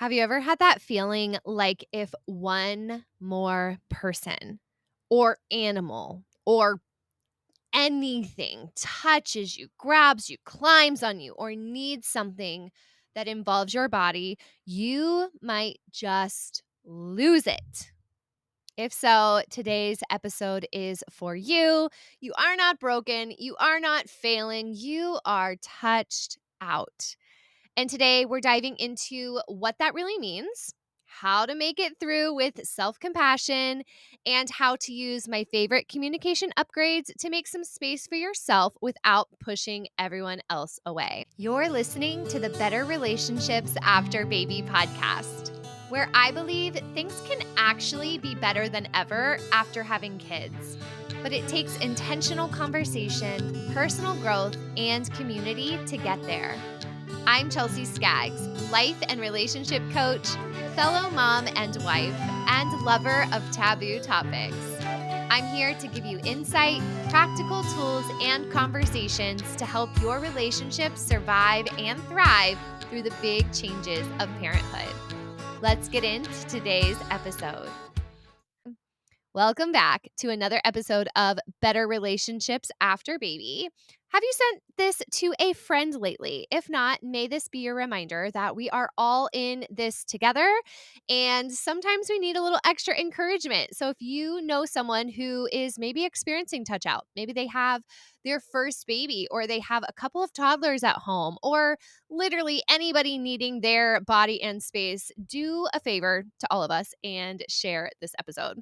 Have you ever had that feeling like if one more person or animal or anything touches you, grabs you, climbs on you, or needs something that involves your body, you might just lose it? If so, today's episode is for you. You are not broken. You are not failing. You are touched out. And today we're diving into what that really means, how to make it through with self compassion, and how to use my favorite communication upgrades to make some space for yourself without pushing everyone else away. You're listening to the Better Relationships After Baby podcast, where I believe things can actually be better than ever after having kids. But it takes intentional conversation, personal growth, and community to get there. I'm Chelsea Skaggs, life and relationship coach, fellow mom and wife, and lover of taboo topics. I'm here to give you insight, practical tools, and conversations to help your relationships survive and thrive through the big changes of parenthood. Let's get into today's episode. Welcome back to another episode of Better Relationships After Baby. Have you sent this to a friend lately? If not, may this be your reminder that we are all in this together, and sometimes we need a little extra encouragement. So if you know someone who is maybe experiencing touch out, maybe they have their first baby, or they have a couple of toddlers at home, or literally anybody needing their body and space, do a favor to all of us and share this episode.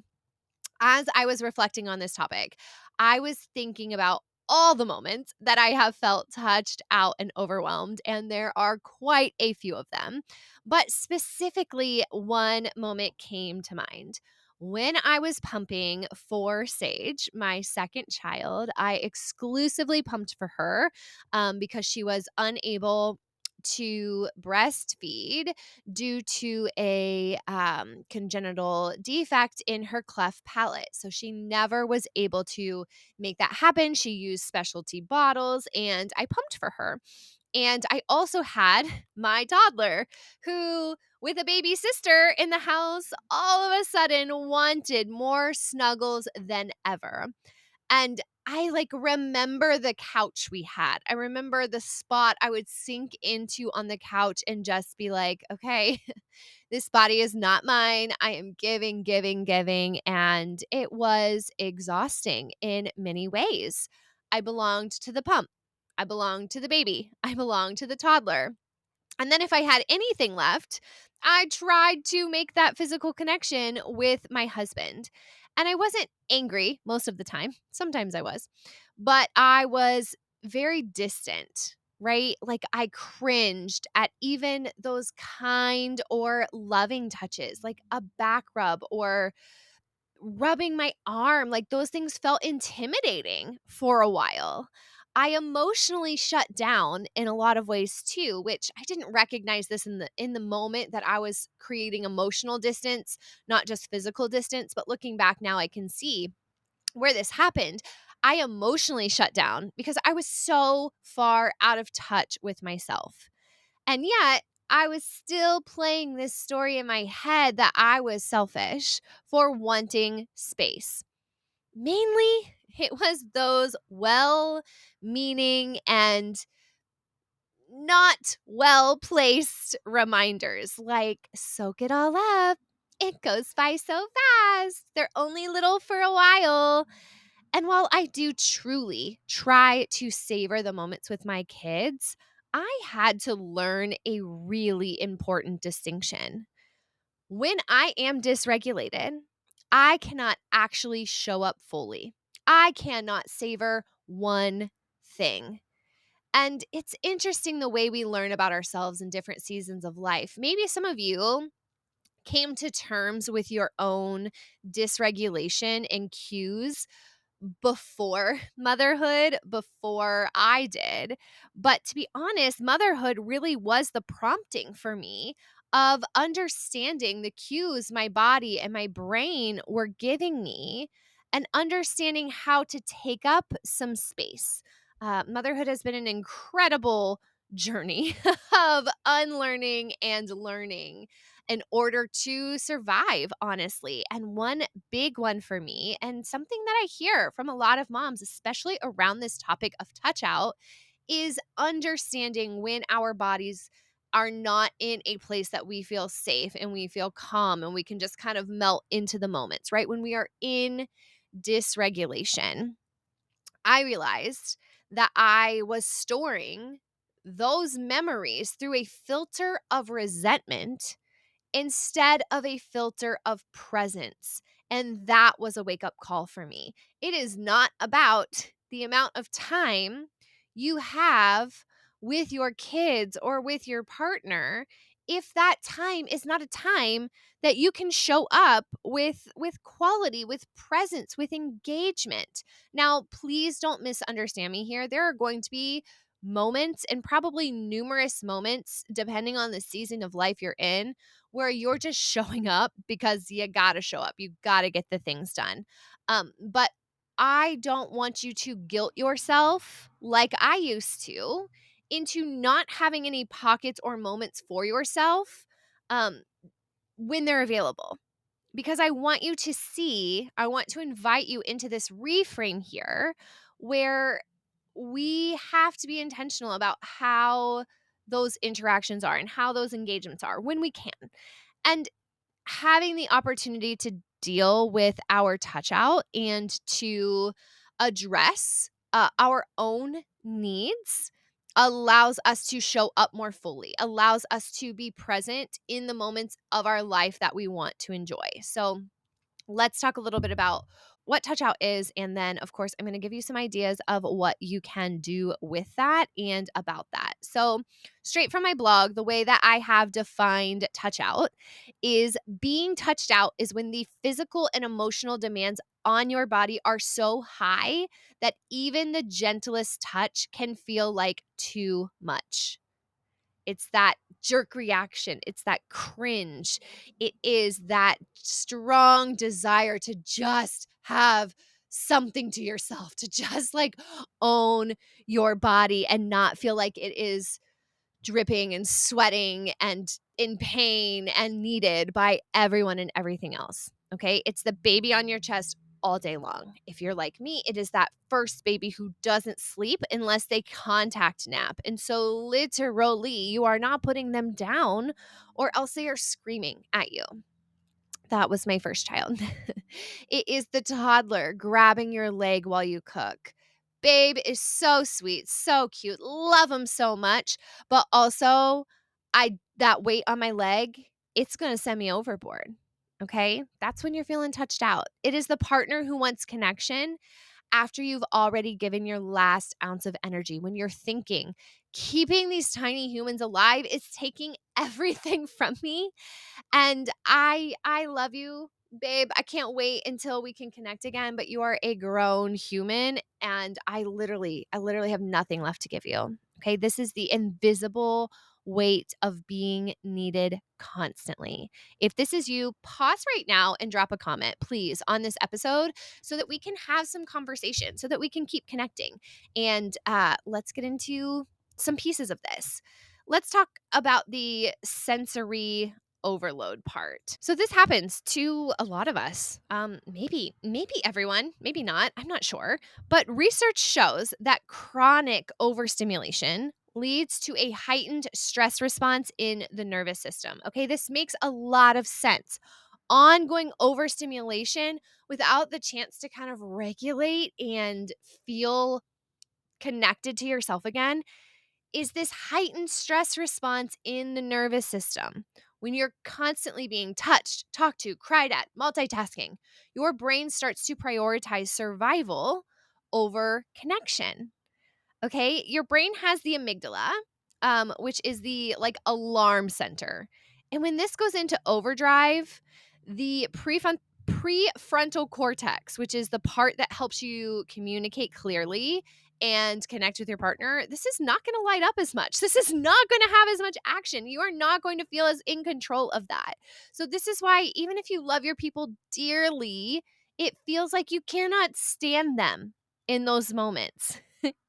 As I was reflecting on this topic, I was thinking about all the moments that I have felt touched out and overwhelmed, and there are quite a few of them. But specifically, one moment came to mind. When I was pumping for Sage, my second child, I exclusively pumped for her because she was unable to breastfeed due to a congenital defect in her cleft palate. So she never was able to make that happen. She used specialty bottles, and I pumped for her. And I also had my toddler who, with a baby sister in the house, all of a sudden wanted more snuggles than ever. And I remember the couch we had. I remember the spot I would sink into on the couch and just be like, okay, this body is not mine. I am giving, giving, giving. And it was exhausting in many ways. I belonged to the pump. I belonged to the baby. I belonged to the toddler. And then if I had anything left, I tried to make that physical connection with my husband. And I wasn't angry most of the time. Sometimes I was, but I was very distant, right? Like I cringed at even those kind or loving touches, like a back rub or rubbing my arm. Like those things felt intimidating for a while. I emotionally shut down in a lot of ways too, which I didn't recognize this in the moment that I was creating emotional distance, not just physical distance, but looking back now I can see where this happened. I emotionally shut down because I was so far out of touch with myself. And yet, I was still playing this story in my head that I was selfish for wanting space. Mainly, it was those well meaning and not well placed reminders like, soak it all up. It goes by so fast. They're only little for a while. And while I do truly try to savor the moments with my kids, I had to learn a really important distinction. When I am dysregulated, I cannot actually show up fully. I cannot savor one thing. And it's interesting the way we learn about ourselves in different seasons of life. Maybe some of you came to terms with your own dysregulation and cues before motherhood, before I did. But to be honest, motherhood really was the prompting for me of understanding the cues my body and my brain were giving me and understanding how to take up some space. Motherhood has been an incredible journey of unlearning and learning in order to survive, honestly. And one big one for me, and something that I hear from a lot of moms, especially around this topic of touch out, is understanding when our bodies are not in a place that we feel safe and we feel calm and we can just kind of melt into the moments, right? When we are in dysregulation, I realized that I was storing those memories through a filter of resentment instead of a filter of presence. And that was a wake up call for me. It is not about the amount of time you have with your kids or with your partner if that time is not a time that you can show up with quality, with presence, with engagement. Now, please don't misunderstand me here. There are going to be moments, and probably numerous moments depending on the season of life you're in, where you're just showing up because you got to show up. You got to get the things done. But I don't want you to guilt yourself like I used to into not having any pockets or moments for yourself um, when they're available. Because I want you to see, I want to invite you into this reframe here where we have to be intentional about how those interactions are and how those engagements are when we can. And having the opportunity to deal with our touch out and to address our own needs allows us to show up more fully, allows us to be present in the moments of our life that we want to enjoy. So, let's talk a little bit about what touch out is. And then, of course, I'm going to give you some ideas of what you can do with that and about that. So, straight from my blog, the way that I have defined touch out is being touched out is when the physical and emotional demands on your body are so high that even the gentlest touch can feel like too much. It's that jerk reaction. It's that cringe. It is that strong desire to just have something to yourself, to just like own your body and not feel like it is dripping and sweating and in pain and needed by everyone and everything else. Okay. It's the baby on your chest all day long. If you're like me, it is that first baby who doesn't sleep unless they contact nap. And so, literally, you are not putting them down or else they are screaming at you. That was my first child. It is the toddler grabbing your leg while you cook. Babe is so sweet, so cute. Love him so much, but also I that weight on my leg, it's going to send me overboard. Okay? That's when you're feeling touched out. It is the partner who wants connection after you've already given your last ounce of energy. When you're thinking, keeping these tiny humans alive is taking everything from me, and I love you, babe. I can't wait until we can connect again, but you are a grown human and I literally have nothing left to give you. Okay? This is the invisible weight of being needed constantly. If this is you, pause right now and drop a comment, please, on this episode so that we can have some conversation, so that we can keep connecting. And let's get into some pieces of this. Let's talk about the sensory overload part. So this happens to a lot of us. Maybe everyone, maybe not. I'm not sure. But research shows that chronic overstimulation leads to a heightened stress response in the nervous system. Okay, this makes a lot of sense. Ongoing overstimulation without the chance to kind of regulate and feel connected to yourself again is this heightened stress response in the nervous system. When you're constantly being touched, talked to, cried at, multitasking, your brain starts to prioritize survival over connection. Okay, your brain has the amygdala, which is the like alarm center. And when this goes into overdrive, the prefrontal cortex, which is the part that helps you communicate clearly and connect with your partner, this is not going to light up as much. This is not going to have as much action. You are not going to feel as in control of that. So, this is why, even if you love your people dearly, it feels like you cannot stand them in those moments.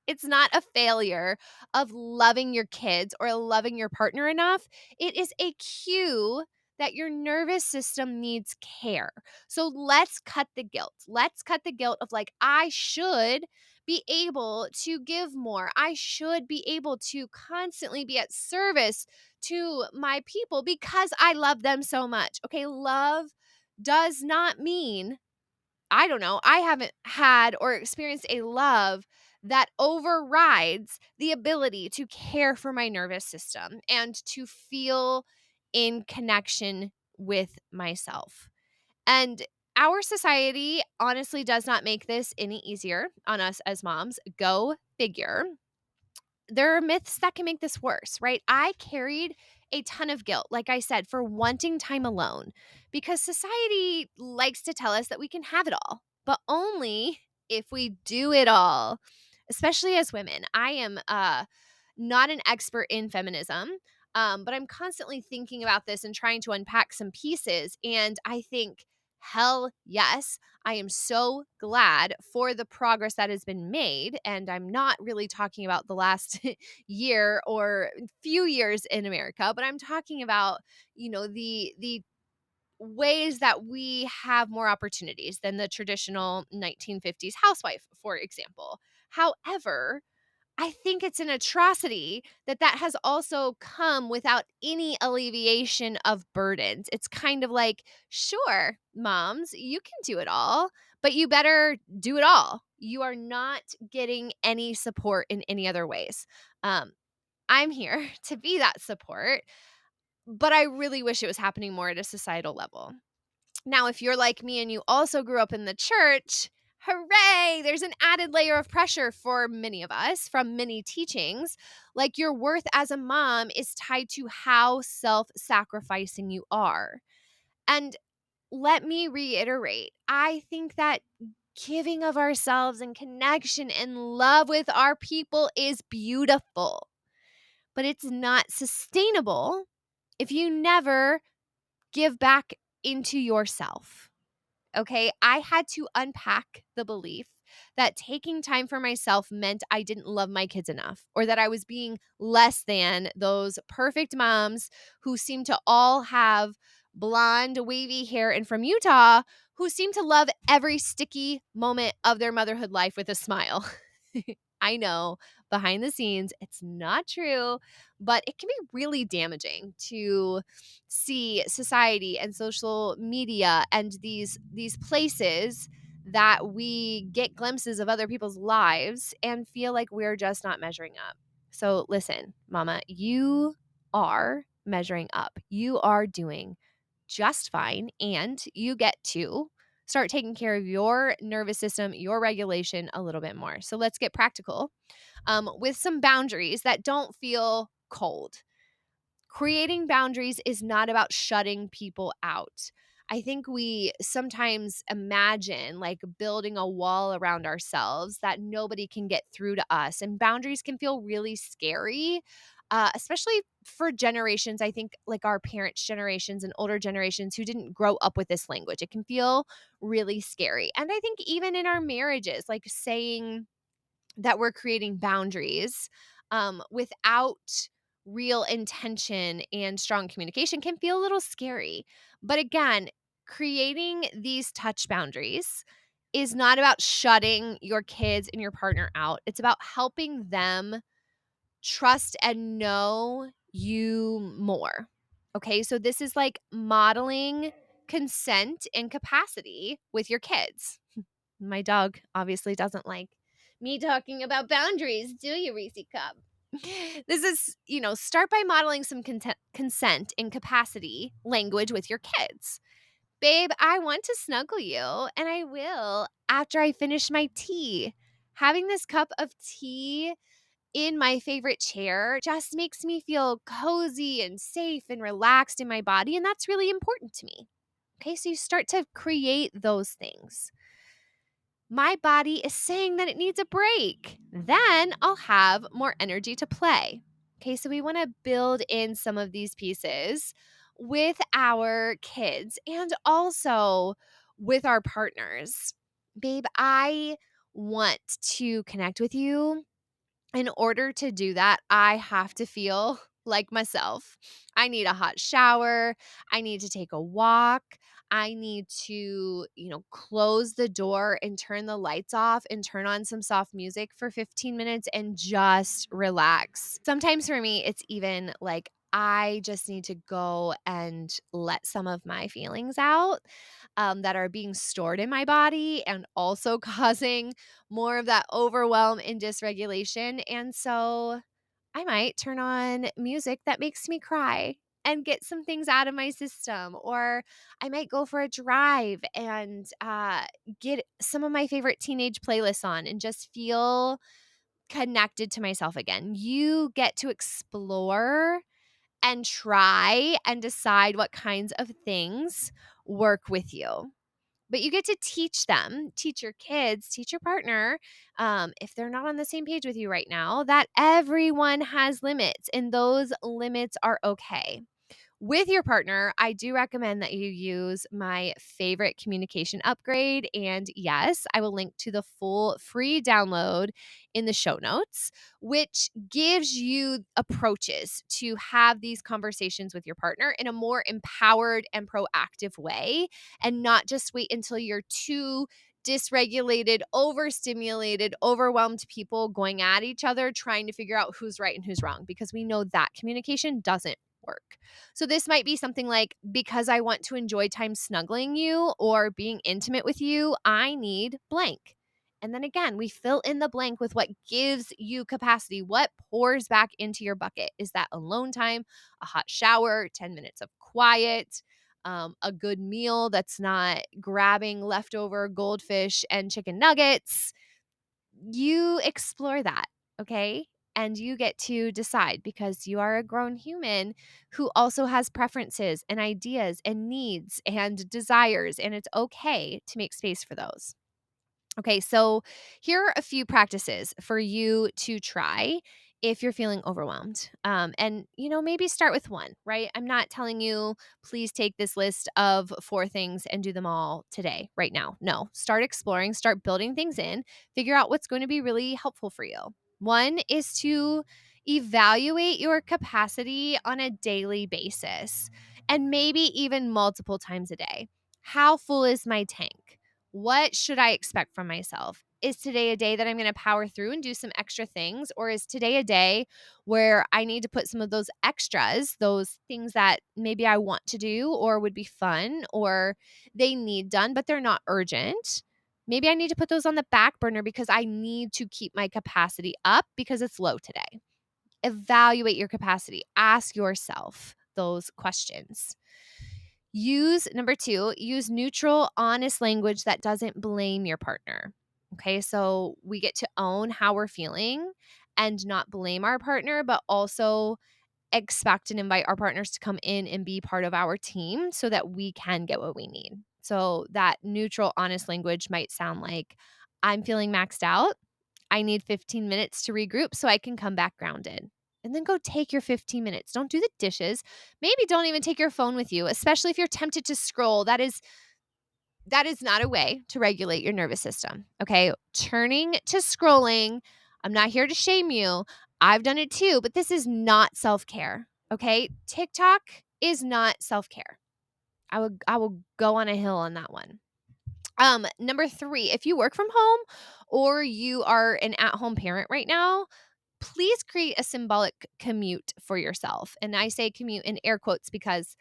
It's not a failure of loving your kids or loving your partner enough. It is a cue that your nervous system needs care. So let's cut the guilt. Let's cut the guilt of like, I should be able to give more. I should be able to constantly be at service to my people because I love them so much. Okay, love does not mean, I don't know, I haven't had or experienced a love that overrides the ability to care for my nervous system and to feel in connection with myself. And our society honestly does not make this any easier on us as moms. Go figure. There are myths that can make this worse, right? I carried a ton of guilt, like I said, for wanting time alone because society likes to tell us that we can have it all, but only if we do it all, especially as women. I am not an expert in feminism, but I'm constantly thinking about this and trying to unpack some pieces. And I think, hell yes, I am so glad for the progress that has been made. And I'm not really talking about the last year or few years in America, but I'm talking about, the ways that we have more opportunities than the traditional 1950s housewife, for example. However, I think it's an atrocity that that has also come without any alleviation of burdens. It's kind of like, sure, moms, you can do it all, but you better do it all. You are not getting any support in any other ways. Um, I'm here to be that support, but I really wish it was happening more at a societal level. Now, if you're like me and you also grew up in the church, hooray, there's an added layer of pressure for many of us from many teachings. Like your worth as a mom is tied to how self sacrificing you are. And let me reiterate, I think that giving of ourselves and connection and love with our people is beautiful, but it's not sustainable if you never give back into yourself. Okay, I had to unpack the belief that taking time for myself meant I didn't love my kids enough or that I was being less than those perfect moms who seem to all have blonde, wavy hair and from Utah who seem to love every sticky moment of their motherhood life with a smile. I know behind the scenes, it's not true, but it can be really damaging to see society and social media and these places that we get glimpses of other people's lives and feel like we're just not measuring up. So listen, mama, you are measuring up. You are doing just fine and you get to start taking care of your nervous system, your regulation a little bit more. So let's get practical with some boundaries that don't feel cold. Creating boundaries is not about shutting people out. I think we sometimes imagine like building a wall around ourselves that nobody can get through to us. And boundaries can feel really scary, especially for generations. I think like our parents' generations and older generations who didn't grow up with this language. It can feel really scary. And I think even in our marriages, like saying, that we're creating boundaries without real intention and strong communication can feel a little scary. But again, creating these touch boundaries is not about shutting your kids and your partner out. It's about helping them trust and know you more. Okay, so this is like modeling consent and capacity with your kids. My dog obviously doesn't like me talking about boundaries, do you, Reese Cup? This is, start by modeling some consent and capacity language with your kids. Babe, I want to snuggle you, and I will after I finish my tea. Having this cup of tea in my favorite chair just makes me feel cozy and safe and relaxed in my body, and that's really important to me. Okay, so you start to create those things. My body is saying that it needs a break. Then I'll have more energy to play. Okay, so we want to build in some of these pieces with our kids and also with our partners. Babe, I want to connect with you In order to do that, I have to feel like myself. I need a hot shower. I need to take a walk. I need to, close the door and turn the lights off and turn on some soft music for 15 minutes and just relax. Sometimes for me, it's even like I just need to go and let some of my feelings out that are being stored in my body and also causing more of that overwhelm and dysregulation. And so I might turn on music that makes me cry and get some things out of my system. Or I might go for a drive and get some of my favorite teenage playlists on and just feel connected to myself again. You get to explore and try and decide what kinds of things work with you. But you get to teach them, teach your kids, teach your partner, if they're not on the same page with you right now, that everyone has limits and those limits are okay. With your partner, I do recommend that you use my favorite communication upgrade. And yes, I will link to the full free download in the show notes, which gives you approaches to have these conversations with your partner in a more empowered and proactive way, and not just wait until you're too dysregulated, overstimulated, overwhelmed people going at each other, trying to figure out who's right and who's wrong, because we know that communication doesn't work. So this might be something like, because I want to enjoy time snuggling you or being intimate with you, I need blank. And then again, we fill in the blank with what gives you capacity, what pours back into your bucket. Is that alone time, a hot shower, 10 minutes of quiet, a good meal that's not grabbing leftover goldfish and chicken nuggets? You explore that, okay? And you get to decide, because you are a grown human who also has preferences and ideas and needs and desires, and it's okay to make space for those. Okay, so here are a few practices for you to try if you're feeling overwhelmed. And, maybe start with one, right? I'm not telling you, please take this list of 4 things and do them all today, right now. No, start exploring, start building things in, figure out what's going to be really helpful for you. One is to evaluate your capacity on a daily basis and maybe even multiple times a day. How full is my tank? What should I expect from myself? Is today a day that I'm going to power through and do some extra things? Or is today a day where I need to put some of those extras, those things that maybe I want to do or would be fun or they need done, but they're not urgent? Maybe I need to put those on the back burner because I need to keep my capacity up because it's low today. Evaluate your capacity. Ask yourself those questions. Number 2, use neutral, honest language that doesn't blame your partner. Okay, so we get to own how we're feeling and not blame our partner, but also expect and invite our partners to come in and be part of our team so that we can get what we need. So that neutral, honest language might sound like, I'm feeling maxed out. I need 15 minutes to regroup so I can come back grounded. And then go take your 15 minutes. Don't do the dishes. Maybe don't even take your phone with you, especially if you're tempted to scroll. That is not a way to regulate your nervous system. Okay? Turning to scrolling, I'm not here to shame you. I've done it too, but this is not self-care. Okay? TikTok is not self-care. I will go on a hill on that one. Number 3, if you work from home or you are an at-home parent right now, please create a symbolic commute for yourself. And I say commute in air quotes because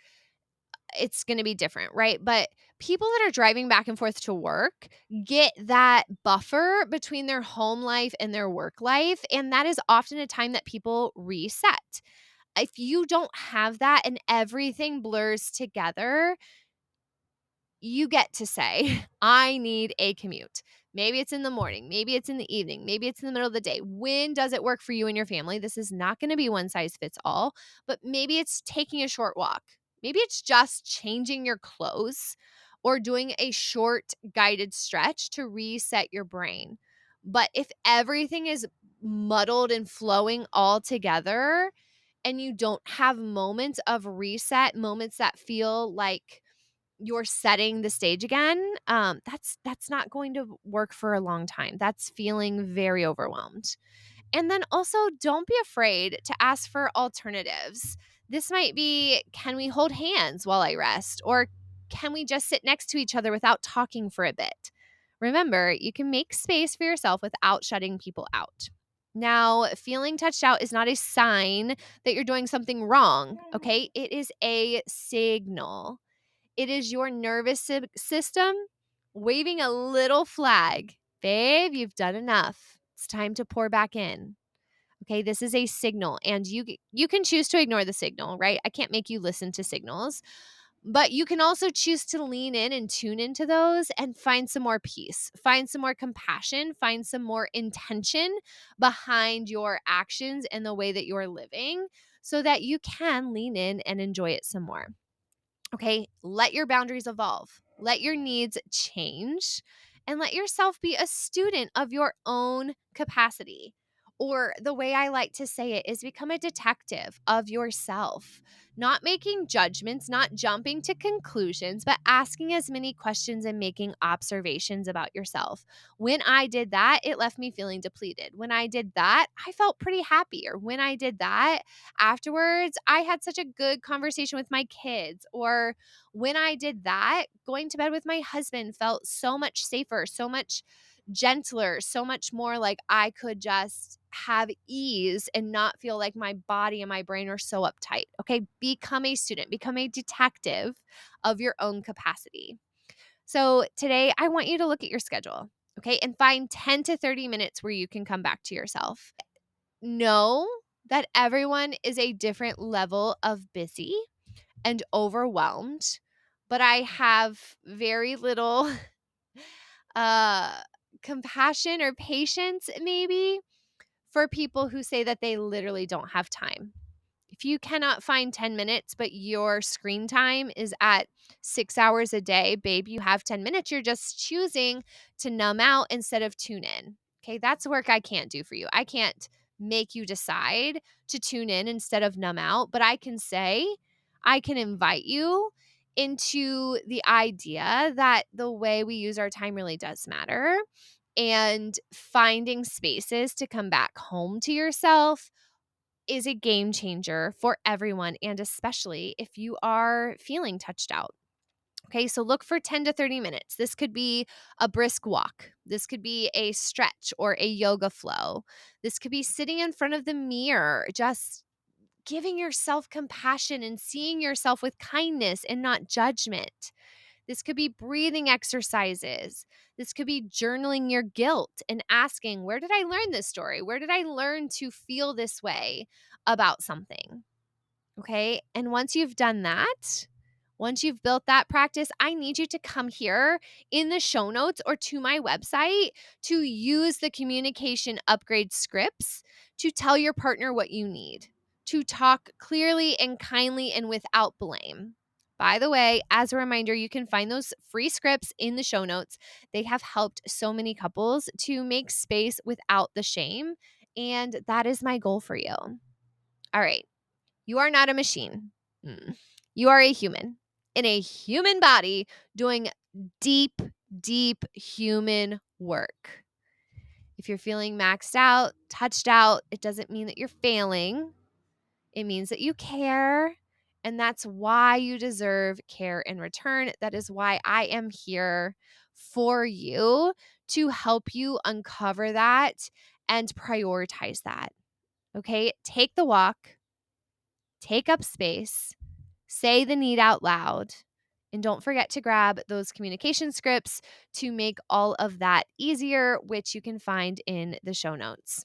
it's going to be different, right? But people that are driving back and forth to work get that buffer between their home life and their work life. And that is often a time that people reset. If you don't have that and everything blurs together, you get to say, I need a commute. Maybe it's in the morning, maybe it's in the evening, maybe it's in the middle of the day. When does it work for you and your family? This is not going to be one size fits all, but maybe it's taking a short walk. Maybe it's just changing your clothes or doing a short guided stretch to reset your brain. But if everything is muddled and flowing all together and you don't have moments of reset, moments that feel like you're setting the stage again, that's not going to work for a long time. That's feeling very overwhelmed. And then also don't be afraid to ask for alternatives. This might be, can we hold hands while I rest? Or can we just sit next to each other without talking for a bit? Remember, you can make space for yourself without shutting people out. Now, feeling touched out is not a sign that you're doing something wrong, okay? It is a signal. It is your nervous system waving a little flag. Babe, you've done enough. It's time to pour back in. Okay, this is a signal, and you can choose to ignore the signal, right? I can't make you listen to signals, but you can also choose to lean in and tune into those and find some more peace, find some more compassion, find some more intention behind your actions and the way that you're living so that you can lean in and enjoy it some more. Okay, let your boundaries evolve, let your needs change, and let yourself be a student of your own capacity. Or the way I like to say it is become a detective of yourself, not making judgments, not jumping to conclusions, but asking as many questions and making observations about yourself. When I did that, it left me feeling depleted. When I did that, I felt pretty happy. Or when I did that, afterwards, I had such a good conversation with my kids. Or when I did that, going to bed with my husband felt so much safer, so much gentler, so much more like I could just have ease and not feel like my body and my brain are so uptight. Okay, become a student, become a detective of your own capacity. So today, I want you to look at your schedule, okay, and find 10 to 30 minutes where you can come back to yourself. Know that everyone is a different level of busy and overwhelmed, but I have very little uh compassion or patience maybe for people who say that they literally don't have time. If you cannot find 10 minutes, but your screen time is at 6 hours a day, babe, you have 10 minutes. You're just choosing to numb out instead of tune in. Okay, that's work I can't do for you. I can't make you decide to tune in instead of numb out, but I can say, I can invite you into the idea that the way we use our time really does matter. And finding spaces to come back home to yourself is a game changer for everyone, and especially if you are feeling touched out. Okay, so look for 10 to 30 minutes. This could be a brisk walk. This could be a stretch or a yoga flow. This could be sitting in front of the mirror, just giving yourself compassion and seeing yourself with kindness and not judgment. This could be breathing exercises. This could be journaling your guilt and asking, where did I learn this story? Where did I learn to feel this way about something? Okay. And once you've done that, once you've built that practice, I need you to come here in the show notes or to my website to use the communication upgrade scripts to tell your partner what you need, to talk clearly and kindly and without blame. By the way, as a reminder, you can find those free scripts in the show notes. They have helped so many couples to make space without the shame. And that is my goal for you. All right. You are not a machine. You are a human in a human body doing deep, deep human work. If you're feeling maxed out, touched out, it doesn't mean that you're failing. It means that you care. And that's why you deserve care in return. That is why I am here for you to help you uncover that and prioritize that. Okay? Take the walk, take up space, say the need out loud, and don't forget to grab those communication scripts to make all of that easier, which you can find in the show notes.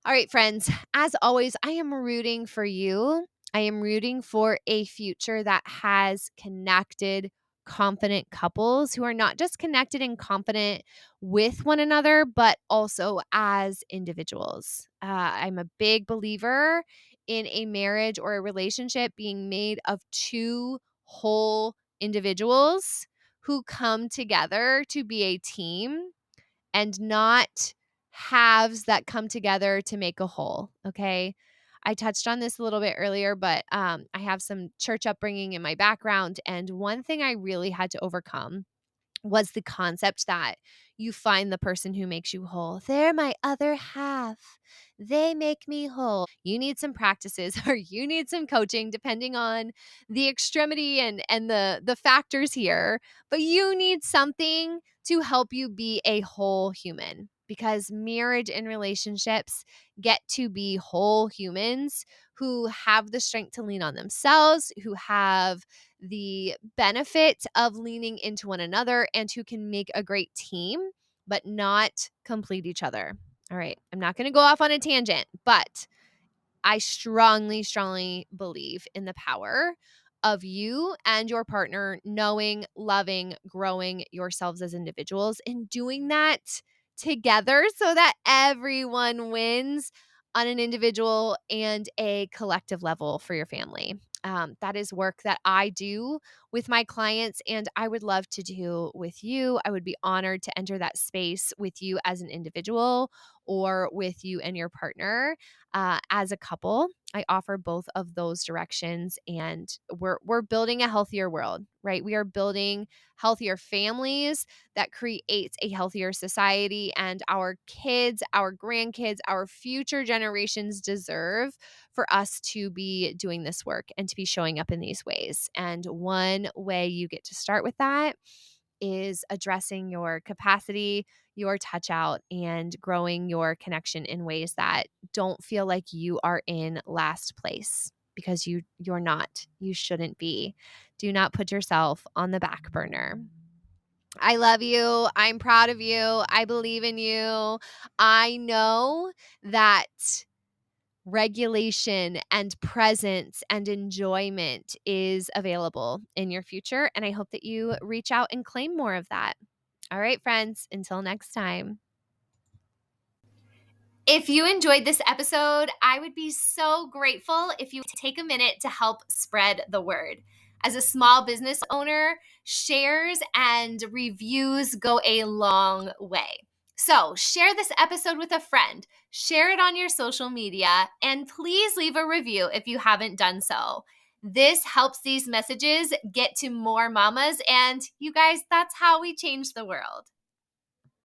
All right, friends, as always, I am rooting for you. I am rooting for a future that has connected, confident couples who are not just connected and confident with one another, but also as individuals. I'm a big believer in a marriage or a relationship being made of two whole individuals who come together to be a team and not halves that come together to make a whole. Okay. I touched on this a little bit earlier, but I have some church upbringing in my background. And one thing I really had to overcome was the concept that you find the person who makes you whole. They're my other half. They make me whole. You need some practices or you need some coaching depending on the extremity and the factors here, but you need something to help you be a whole human because marriage and relationships get to be whole humans who have the strength to lean on themselves, who have the benefit of leaning into one another and who can make a great team, but not complete each other. All right. I'm not going to go off on a tangent, but I strongly, strongly believe in the power of you and your partner knowing, loving, growing yourselves as individuals and doing that together so that everyone wins on an individual and a collective level for your family. That is work that I do with my clients, and I would love to do with you. I would be honored to enter that space with you as an individual or with you and your partner as a couple. I offer both of those directions, and we're building a healthier world, right? We are building healthier families that creates a healthier society, and our kids, our grandkids, our future generations deserve for us to be doing this work and to be showing up in these ways. And one way you get to start with that is addressing your capacity, your touch out, and growing your connection in ways that don't feel like you are in last place because you're not. You shouldn't be. Do not put yourself on the back burner. I love you. I'm proud of you. I believe in you. I know that regulation and presence and enjoyment is available in your future. And I hope that you reach out and claim more of that. All right, friends, until next time. If you enjoyed this episode, I would be so grateful if you take a minute to help spread the word. As a small business owner, shares and reviews go a long way. So share this episode with a friend, share it on your social media, and please leave a review if you haven't done so. This helps these messages get to more mamas, and you guys, that's how we change the world.